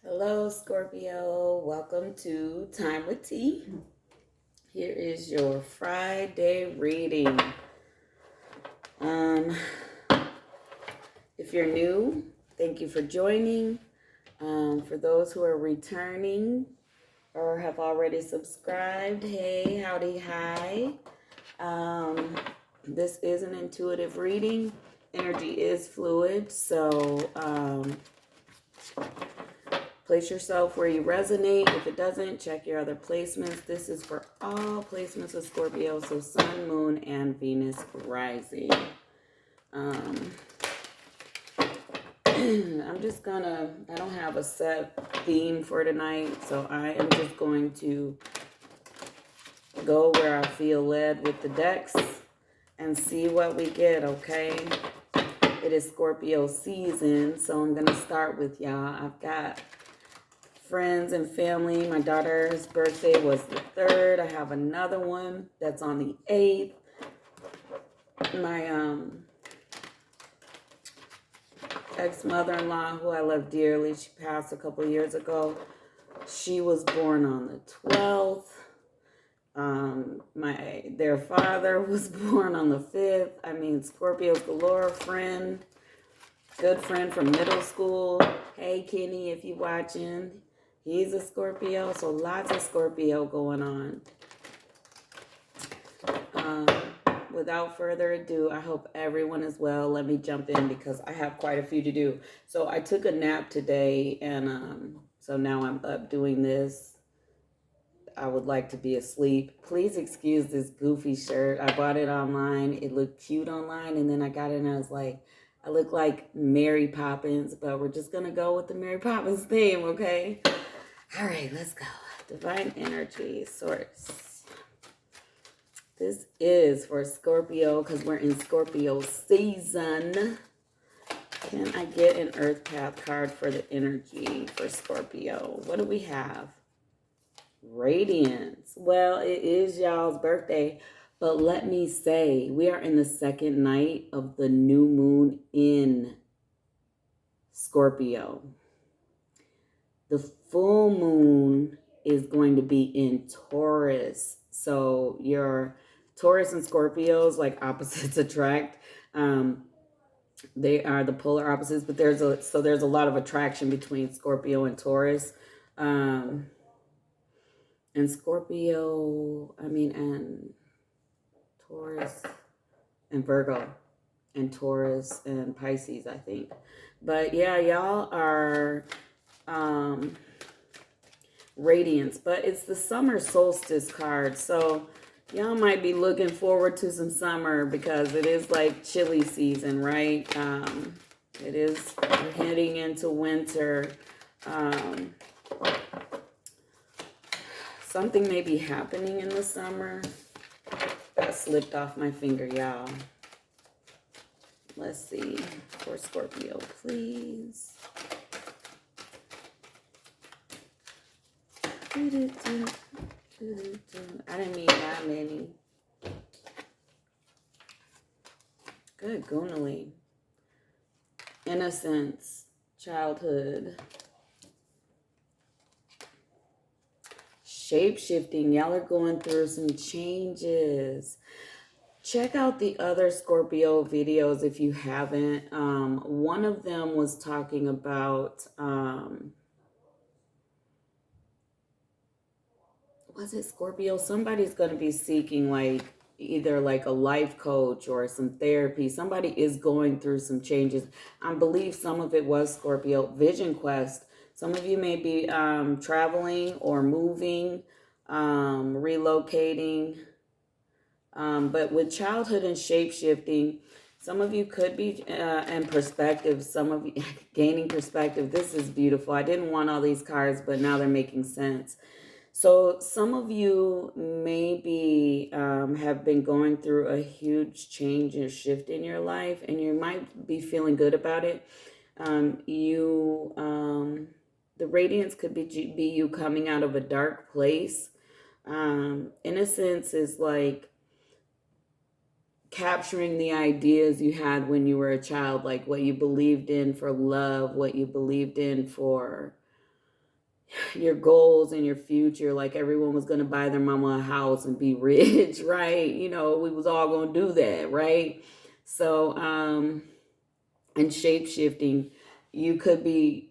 Hello, Scorpio. Welcome to Time Wit T. Here is your Friday reading. If you're new, thank you for joining. For those who are returning or have already subscribed, hey, howdy, hi. This is an intuitive reading. Energy is fluid, so place yourself where you resonate. If it doesn't, check your other placements. This is for all placements of Scorpio, so Sun, Moon, and Venus rising. I'm just gonna, I don't have a set theme for tonight, so I am just going to go where I feel led with the decks and see what we get, okay? It is Scorpio season, so I'm gonna start with y'all. I've got friends and family. My daughter's birthday was the 3rd. I have another one that's on the 8th. My ex-mother-in-law, who I love dearly, she passed a couple years ago. She was born on the 12th. Their father was born on the 5th. I mean, Scorpio's galore. Good friend from middle school. Hey, Kenny, if you watching. He's a Scorpio, so lots of Scorpio going on. Without further ado, I hope everyone is well. Let me jump in because I have quite a few to do. So I took a nap today, and so now I'm up doing this. I would like to be asleep. Please excuse this goofy shirt. I bought it online. It looked cute online, and then I got it and I was like, I look like Mary Poppins, but we're just going to go with the Mary Poppins theme, okay? All right, let's go. Divine energy source. This is for Scorpio because we're in Scorpio season. Can I get an Earth Path card for the energy for Scorpio? What do we have? Radiance. Well, it is y'all's birthday, but let me say, we are in the second night of the new moon in Scorpio. The full moon is going to be in Taurus. So your Taurus and Scorpios, like opposites attract. They are the polar opposites, but there's a lot of attraction between Scorpio and Taurus. And Scorpio, and Taurus and Virgo, and Taurus and Pisces, I think. But yeah, y'all are Radiance, but it's the summer solstice card, so y'all might be looking forward to some summer because it is like chilly season, right? It is heading into winter. Something may be happening in the summer. That slipped off my finger, y'all. Let's see. For Scorpio, please. I didn't mean that many. Good, Gunali. Innocence, childhood. Shape-shifting. Y'all are going through some changes. Check out the other Scorpio videos if you haven't. One of them was talking about... was it Scorpio? Somebody's going to be seeking either a life coach or some therapy. Somebody is going through some changes. I believe some of it was Scorpio. Vision Quest. Some of you may be traveling or moving, relocating. But with childhood and shape-shifting, some of you could be in perspective. Some of you gaining perspective. This is beautiful. I didn't want all these cards, but now they're making sense. So some of you maybe have been going through a huge change and shift in your life, and you might be feeling good about it. The radiance could be you coming out of a dark place. Innocence is like capturing the ideas you had when you were a child, like what you believed in for love, what you believed in for your goals and your future. Like everyone was going to buy their mama a house and be rich, right? You know, we was all going to do that, right? So, and shape shifting, you could be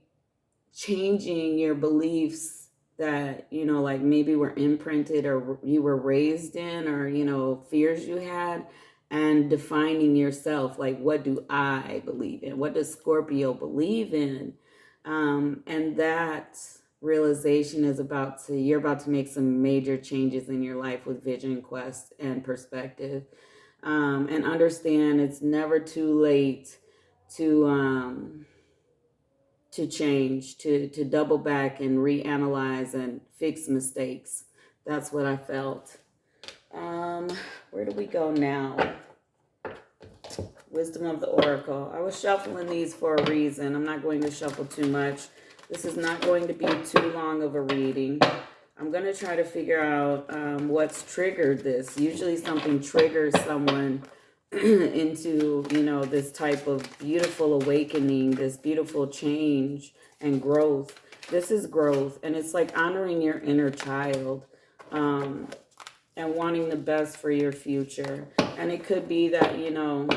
changing your beliefs that, you know, like maybe were imprinted or you were raised in, or, you know, fears you had, and defining yourself. Like, what do I believe in? What does Scorpio believe in? And that realization is you're about to make some major changes in your life with vision, quest, and perspective. And understand it's never too late to change, to double back and reanalyze and fix mistakes. That's what I felt. Where do we go now? Wisdom of the Oracle. I was shuffling these for a reason. I'm not going to shuffle too much. This is not going to be too long of a reading. I'm going to try to figure out what's triggered this. Usually something triggers someone into, you know, this type of beautiful awakening, this beautiful change and growth. This is growth, and it's like honoring your inner child, and wanting the best for your future. And it could be that, you know,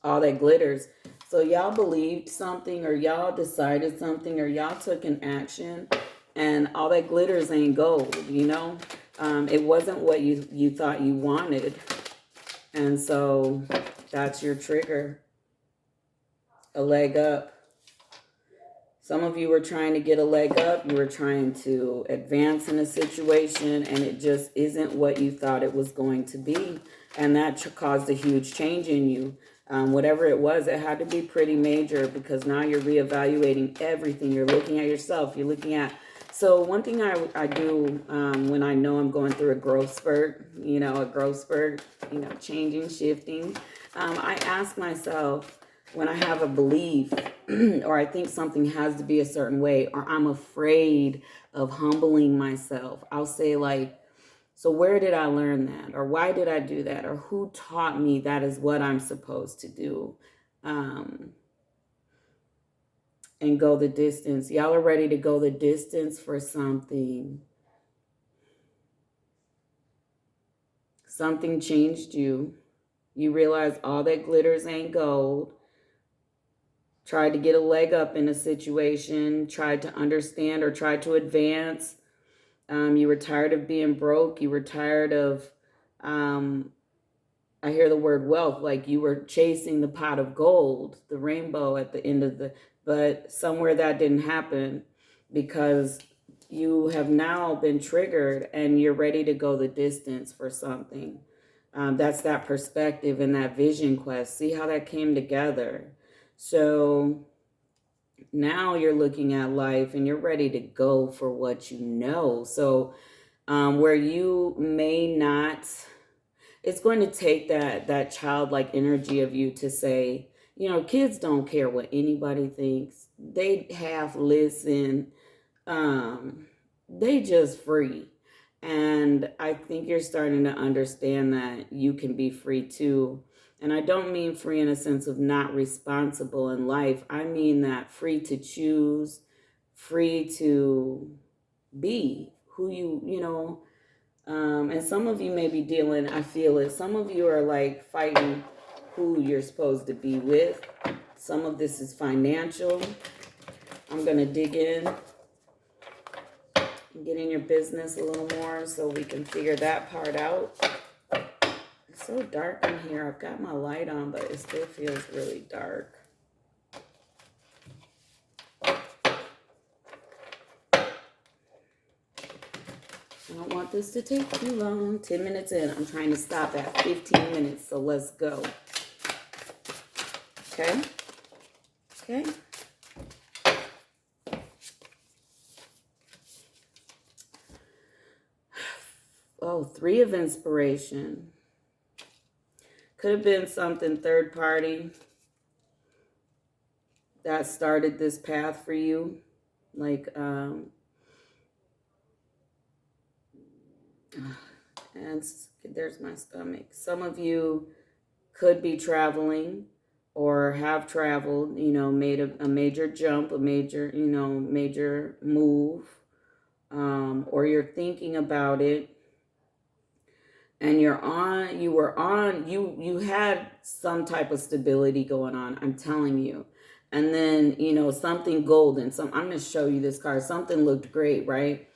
all that glitters. So y'all believed something, or y'all decided something, or y'all took an action, and all that glitters ain't gold, you know? It wasn't what you thought you wanted. And so that's your trigger. A leg up. Some of you were trying to get a leg up. You were trying to advance in a situation, and it just isn't what you thought it was going to be. And that caused a huge change in you. Whatever it was, it had to be pretty major, because now you're reevaluating everything. You're looking at yourself. You're looking at... So one thing I do when I know I'm going through a growth spurt, you know, changing, shifting, I ask myself, when I have a belief or I think something has to be a certain way, or I'm afraid of humbling myself, I'll say like, so where did I learn that? Or why did I do that? Or who taught me that is what I'm supposed to do? And go the distance. Y'all are ready to go the distance for something. Something changed you. You realize all that glitters ain't gold. Tried to get a leg up in a situation. Tried to understand or tried to advance. You were tired of being broke. You were tired of, I hear the word wealth, like you were chasing the pot of gold, the rainbow at the end of but somewhere that didn't happen, because you have now been triggered and you're ready to go the distance for something. That's that perspective and that vision quest. See how that came together? So now you're looking at life and you're ready to go for what you know. So where you may not... It's going to take that childlike energy of you to say, you know, kids don't care what anybody thinks. They half listen. They just free. And I think you're starting to understand that you can be free too. And I don't mean free in a sense of not responsible in life. I mean that free to choose, free to be who you know. And some of you may be dealing, I feel it, some of you are like fighting who you're supposed to be with. Some of this is financial. I'm going to dig in and get in your business a little more so we can figure that part out. It's so dark in here. I've got my light on, but it still feels really dark. I don't want this to take too long. 10 minutes in. I'm trying to stop at 15 minutes, so let's go. Okay? Okay? Oh, 3 of inspiration. Could have been something third party that started this path for you. Like, and there's my stomach. Some of you could be traveling. or have traveled, made a major jump, a major, major move, or you're thinking about it, and you had some type of stability going on, I'm telling you. And then, something golden, I'm going to show you this card. Something looked great, right?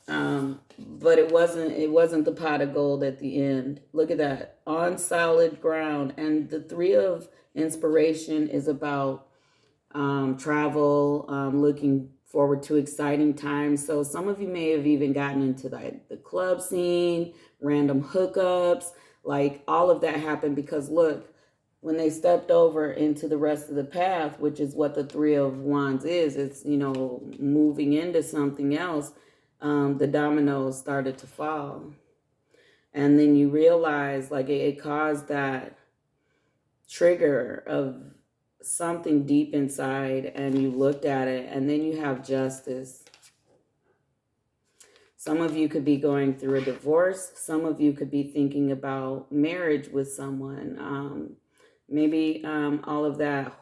But it wasn't the pot of gold at the end. Look at that, on solid ground. And the three of inspiration is about travel, looking forward to exciting times. So some of you may have even gotten into the club scene, random hookups, like all of that happened because look, when they stepped over into the rest of the path, which is what the Three of Wands is, it's, moving into something else, the dominoes started to fall. And then you realize like it caused that trigger of something deep inside, and you looked at it, and then you have justice. Some of you could be going through a divorce. Some of you could be thinking about marriage with someone. Maybe all of that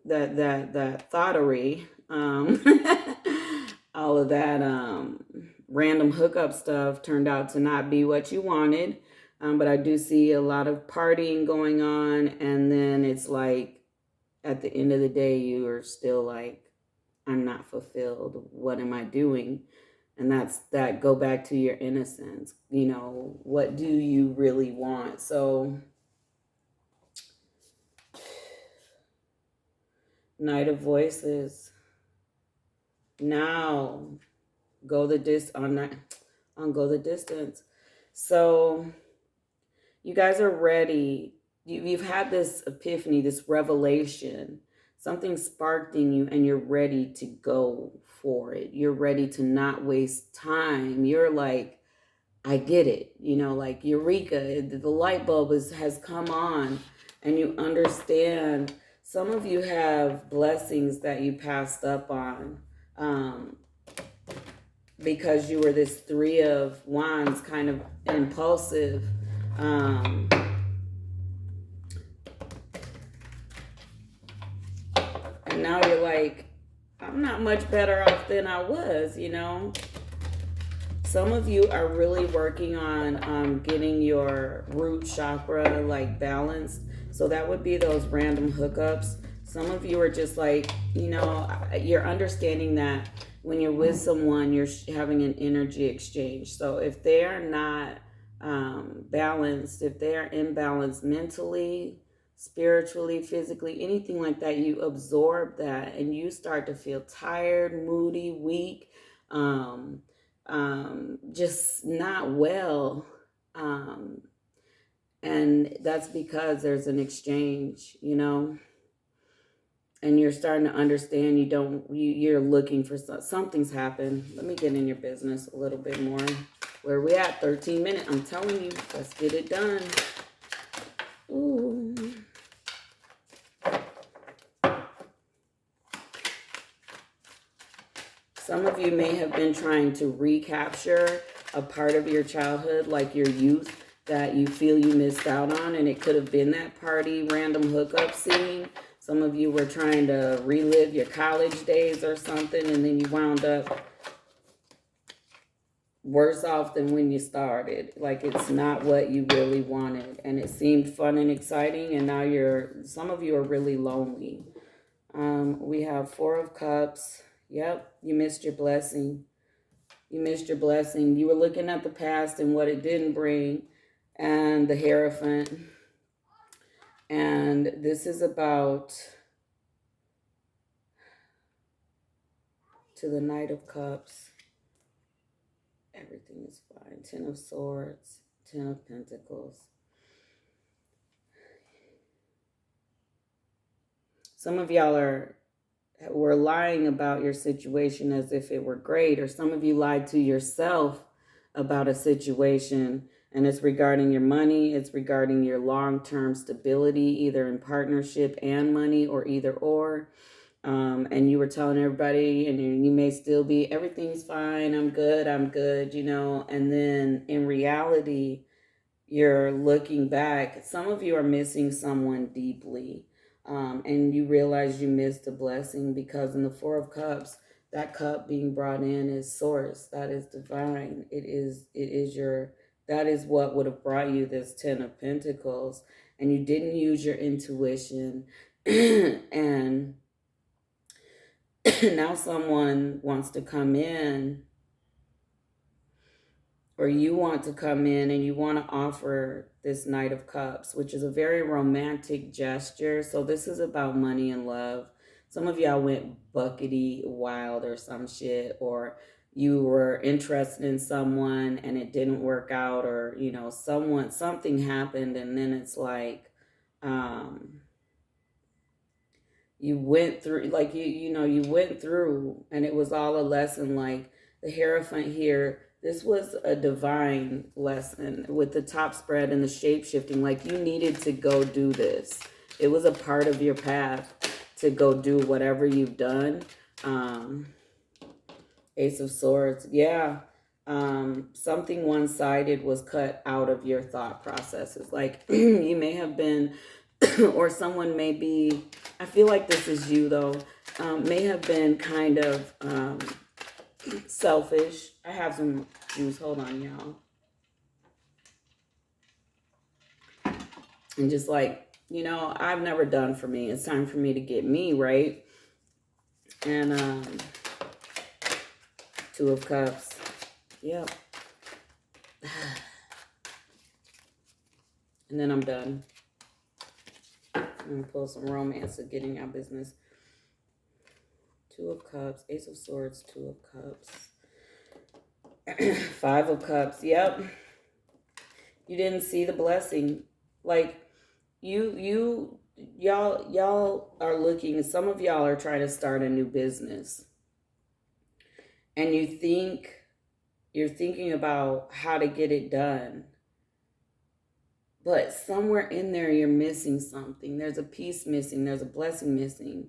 thoughtery, all of that random hookup stuff turned out to not be what you wanted. But I do see a lot of partying going on, and then it's like at the end of the day, you are still like, I'm not fulfilled. What am I doing? And that go back to your innocence. What do you really want? So Knight of Voices. Now go the distance. So you guys are ready. You've had this epiphany, this revelation. Something sparked in you, and you're ready to go for it. You're ready to not waste time. You're like, I get it. Like Eureka, the light bulb has come on, and you understand. Some of you have blessings that you passed up on because you were this Three of Wands, kind of impulsive. And now you're like, I'm not much better off than I was, Some of you are really working on getting your root chakra like balanced. So that would be those random hookups. Some of you are just like, you're understanding that when you're with someone, you're having an energy exchange. So if they're not balanced, if they're imbalanced mentally, spiritually, physically, anything like that, you absorb that and you start to feel tired, moody, weak, just not well. And that's because there's an exchange, and you're starting to understand you're looking for something's happened. Let me get in your business a little bit more. Where we at? 13 minutes. I'm telling you, let's get it done. Ooh. Some of you may have been trying to recapture a part of your childhood, like your youth, that you feel you missed out on, and it could have been that party, random hookup scene. Some of you were trying to relive your college days or something, and then you wound up worse off than when you started. Like it's not what you really wanted, and it seemed fun and exciting, and now some of you are really lonely. We have Four of Cups. Yep, you missed your blessing. You missed your blessing. You were looking at the past and what it didn't bring, and the Hierophant. And this is about to the Knight of Cups. Everything is fine. Ten of Swords, Ten of Pentacles. Some of y'all were lying about your situation as if it were great, or some of you lied to yourself about a situation, and it's regarding your money, it's regarding your long-term stability, either in partnership and money, or either or. And you were telling everybody, and you may still be, everything's fine, I'm good, and then in reality, you're looking back. Some of you are missing someone deeply. And you realize you missed a blessing, because in the Four of Cups, that cup being brought in is source. That is divine. That is what would have brought you this Ten of Pentacles. And you didn't use your intuition. And now someone wants to come in, or you want to come in and you want to offer this Knight of Cups, which is a very romantic gesture. So this is about money and love. Some of y'all went buckety wild or some shit, or you were interested in someone and it didn't work out, or, you know, something happened, and then it's like, you went through, like, you went through, and it was all a lesson. Like the Hierophant here, this was a divine lesson with the top spread and the shape shifting. Like, you needed to go do this. It was a part of your path to go do whatever you've done. Ace of Swords. Yeah. Something one-sided was cut out of your thought processes. Like, you may have been, or someone may be, I feel like this is you though, may have been kind of selfish. I have some juice. Hold on, y'all. And just like, you know, I've never done for me. It's time for me to get me right. And Two of Cups. Yep. And then I'm done. I'm going to pull some romance to get in your business. Two of Cups, Ace of Swords, Two of Cups. Five of Cups. Yep. You didn't see the blessing. Like, y'all are looking, some of y'all are trying to start a new business. And you're thinking about how to get it done. But somewhere in there, you're missing something. There's a piece missing. There's a blessing missing.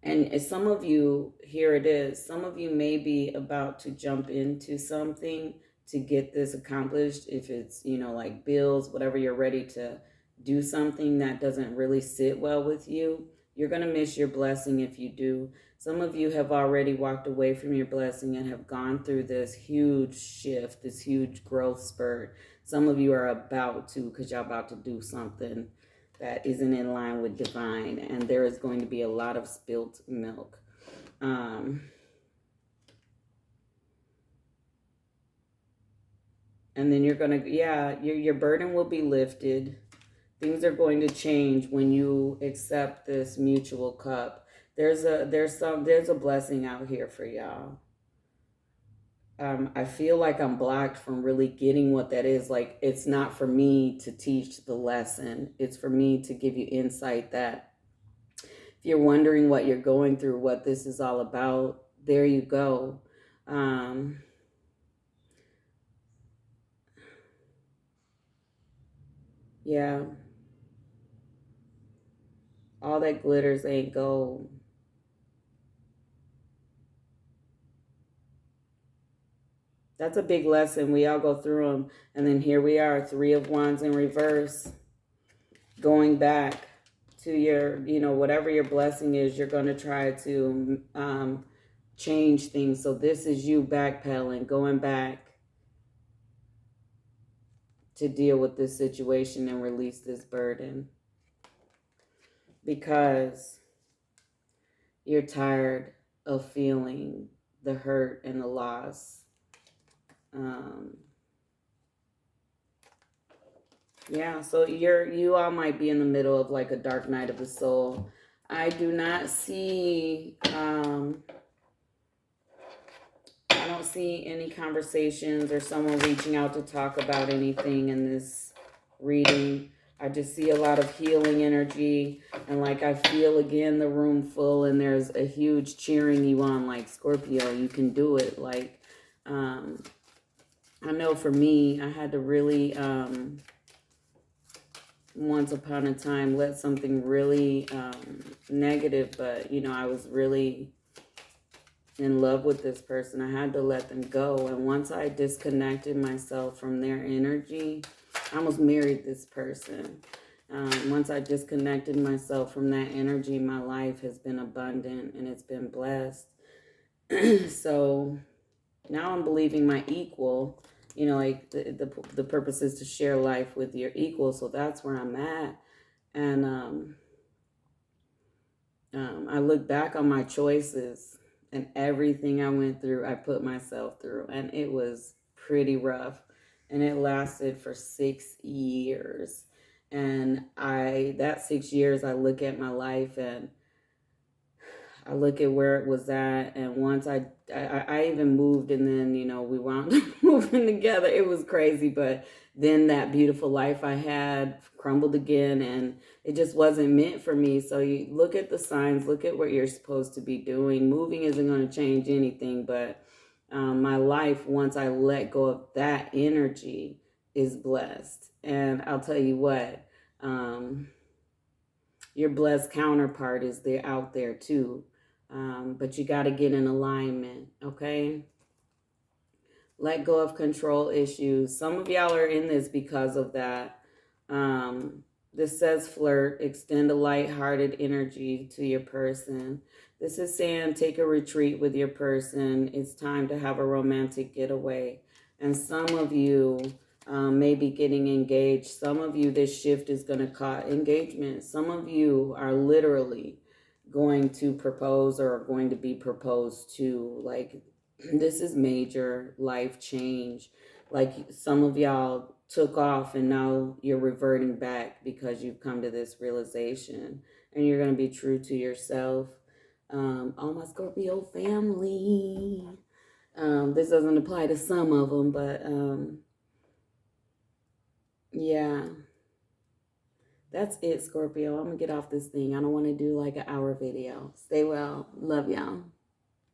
And some of you, here it is. Some of you may be about to jump into something to get this accomplished. If it's, you know, like bills, whatever, you're ready to do something that doesn't really sit well with you. You're going to miss your blessing if you do. Some of you have already walked away from your blessing and have gone through this huge shift, this huge growth spurt. Some of you are about to, because you're about to do something that isn't in line with divine. And there is going to be a lot of spilt milk. And then you're going to, your burden will be lifted. Things are going to change when you accept this mutual cup. There's a blessing out here for y'all. I feel like I'm blocked from really getting what that is. Like, it's not for me to teach the lesson. It's for me to give you insight that if you're wondering what you're going through, what this is all about, there you go. Yeah. All that glitters ain't gold. That's a big lesson. We all go through them. And then here we are, Three of Wands in reverse. Going back to your, you know, whatever your blessing is, you're going to try to change things. So this is you backpedaling, going back to deal with this situation and release this burden. Because you're tired of feeling the hurt and the loss. Yeah, so you all might be in the middle of like a dark night of the soul. I do not see, I don't see any conversations or someone reaching out to talk about anything in this reading. I just see a lot of healing energy, and like I feel again the room full, and there's a huge cheering you on, like, Scorpio, you can do it. Like, I know for me, I had to really, once upon a time, let something really negative, but, you know, I was really in love with this person. I had to let them go. And once I disconnected myself from their energy, I almost married this person. Once I disconnected myself from that energy, my life has been abundant and it's been blessed. So now I'm believing my equal, you know, like the purpose is to share life with your equal. So that's where I'm at. And I look back on my choices and everything I went through, I put myself through, and it was pretty rough. And it lasted for 6 years. And that 6 years, I look at my life and I look at where it was at, and once I even moved, and then we wound up moving together. It was crazy, but then that beautiful life I had crumbled again, and it just wasn't meant for me. So you look at the signs, look at what you're supposed to be doing. Moving isn't going to change anything, but my life, once I let go of that energy, is blessed. And I'll tell you what. Your blessed counterpart is there out there too. But you got to get in alignment, okay? Let go of control issues. Some of y'all are in this because of that. This says flirt, extend a light-hearted energy to your person. This is saying take a retreat with your person. It's time to have a romantic getaway. And some of you may be getting engaged. Some of you, this shift is going to cause engagement. Some of you are literally going to propose or are going to be proposed to. Like, this is major life change. Like, some of y'all took off and now you're reverting back because you've come to this realization, and you're going to be true to yourself. All my Scorpio family. This doesn't apply to some of them, but yeah, that's it, Scorpio. I'm gonna get off this thing. I don't want to do like an hour video. Stay well. Love y'all.